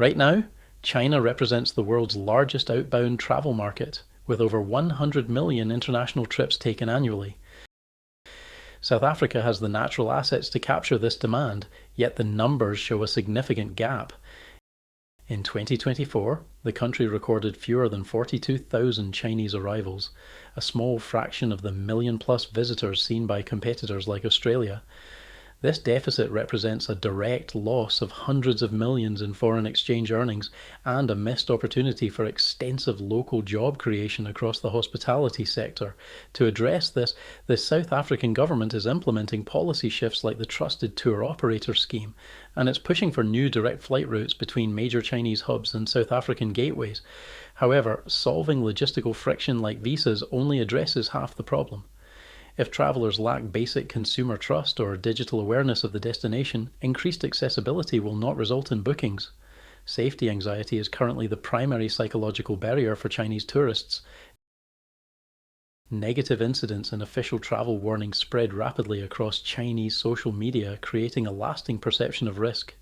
Right now, China represents the world's largest outbound travel market, with over 100 million international trips taken annually. South Africa has the natural assets to capture this demand, yet the numbers show a significant gap. In 2024, the country recorded fewer than 42,000 Chinese arrivals, a small fraction of the million-plus visitors seen by competitors like Australia. This deficit represents a direct loss of hundreds of millions in foreign exchange earnings and a missed opportunity for extensive local job creation across the hospitality sector. To address this, the South African government is implementing policy shifts like the Trusted Tour Operator Scheme, and it's pushing for new direct flight routes between major Chinese hubs and South African gateways. However, solving logistical friction like visas only addresses half the problem. If travelers lack basic consumer trust or digital awareness of the destination, increased accessibility will not result in bookings. Safety anxiety is currently the primary psychological barrier for Chinese tourists. Negative incidents and official travel warnings spread rapidly across Chinese social media, creating a lasting perception of risk.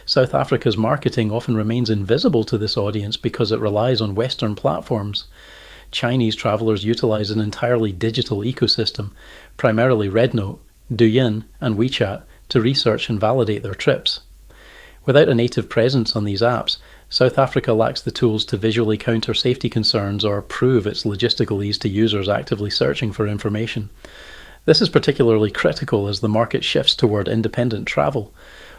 South Africa's marketing often remains invisible to this audience because it relies on Western platforms. Chinese travelers utilize an entirely digital ecosystem, primarily RedNote, Douyin, and WeChat, to research and validate their trips. Without a native presence on these apps, South Africa lacks the tools to visually counter safety concerns or prove its logistical ease to users actively searching for information. This is particularly critical as the market shifts toward independent travel.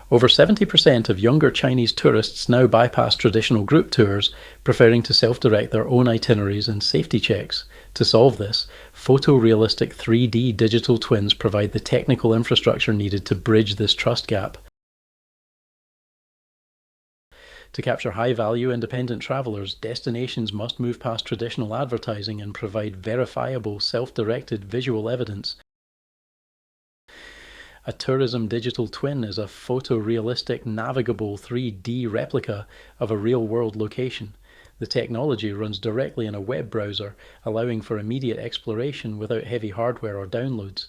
Over 70% of younger Chinese tourists now bypass traditional group tours, preferring to self-direct their own itineraries and safety checks. To solve this, photorealistic 3D digital twins provide the technical infrastructure needed to bridge this trust gap. To capture high-value independent travelers, destinations must move past traditional advertising and provide verifiable, self-directed visual evidence. A tourism digital twin is a photorealistic, navigable 3D replica of a real-world location. The technology runs directly in a web browser, allowing for immediate exploration without heavy hardware or downloads.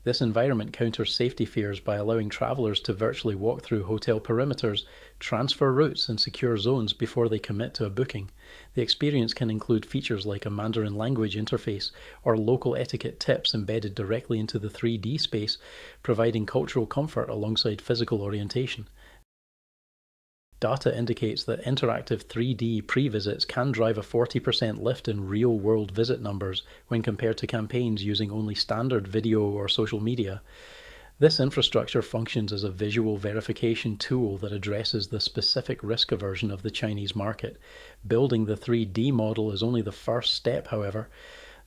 This environment counters safety fears by allowing travelers to virtually walk through hotel perimeters, transfer routes, and secure zones before they commit to a booking. The experience can include features like a Mandarin language interface or local etiquette tips embedded directly into the 3D space, providing cultural comfort alongside physical orientation. Data indicates that interactive 3D pre-visits can drive a 40% lift in real-world visit numbers when compared to campaigns using only standard video or social media. This infrastructure functions as a visual verification tool that addresses the specific risk aversion of the Chinese market. Building the 3D model is only the first step, however.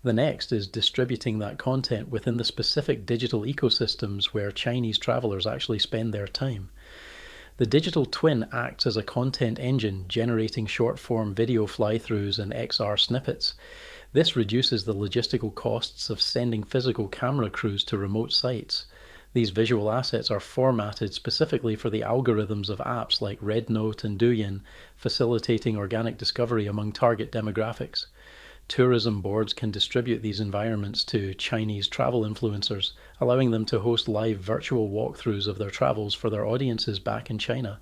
The next is distributing that content within the specific digital ecosystems where Chinese travelers actually spend their time. The digital twin acts as a content engine, generating short-form video fly-throughs and XR snippets. This reduces the logistical costs of sending physical camera crews to remote sites. These visual assets are formatted specifically for the algorithms of apps like RedNote and Douyin, facilitating organic discovery among target demographics. Tourism boards can distribute these environments to Chinese travel influencers, allowing them to host live virtual walkthroughs of their travels for their audiences back in China.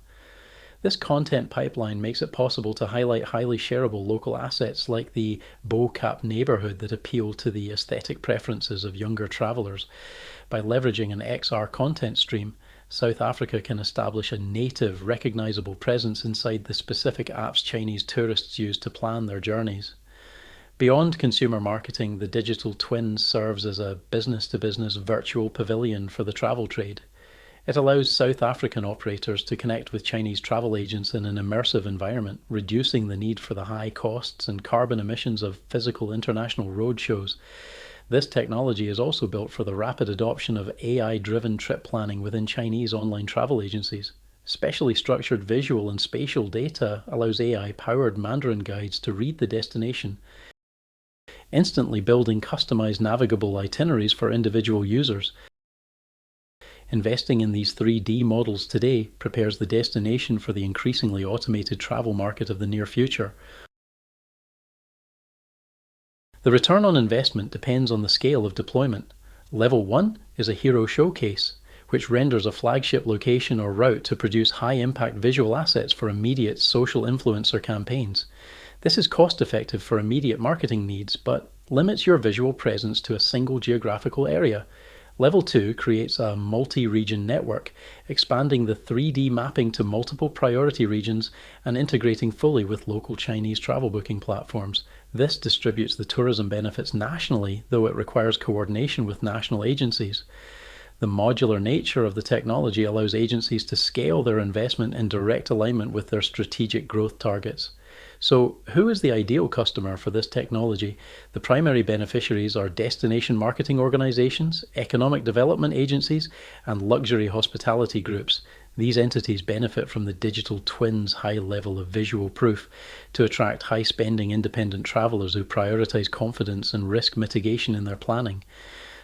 This content pipeline makes it possible to highlight highly shareable local assets like the Bo-Kaap neighborhood that appeal to the aesthetic preferences of younger travelers. By leveraging an XR content stream, South Africa can establish a native, recognizable presence inside the specific apps Chinese tourists use to plan their journeys. Beyond consumer marketing, the digital twin serves as a business-to-business virtual pavilion for the travel trade. It allows South African operators to connect with Chinese travel agents in an immersive environment, reducing the need for the high costs and carbon emissions of physical international roadshows. This technology is also built for the rapid adoption of AI-driven trip planning within Chinese online travel agencies. Specially structured visual and spatial data allows AI-powered Mandarin guides to read the destination, instantly building customized navigable itineraries for individual users. Investing in these 3D models today prepares the destination for the increasingly automated travel market of the near future. The return on investment depends on the scale of deployment. Level 1 is a hero showcase, which renders a flagship location or route to produce high-impact visual assets for immediate social influencer campaigns. This is cost-effective for immediate marketing needs, but limits your visual presence to a single geographical area. Level 2 creates a multi-region network, expanding the 3D mapping to multiple priority regions and integrating fully with local Chinese travel booking platforms. This distributes the tourism benefits nationally, though it requires coordination with national agencies. The modular nature of the technology allows agencies to scale their investment in direct alignment with their strategic growth targets. So, who is the ideal customer for this technology? The primary beneficiaries are destination marketing organizations, economic development agencies, and luxury hospitality groups. These entities benefit from the digital twin's high level of visual proof to attract high-spending independent travelers who prioritize confidence and risk mitigation in their planning.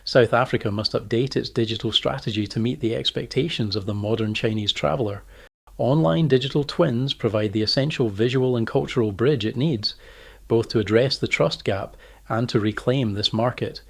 South Africa must update its digital strategy to meet the expectations of the modern Chinese traveler. Online digital twins provide the essential visual and cultural bridge it needs, both to address the trust gap and to reclaim this market.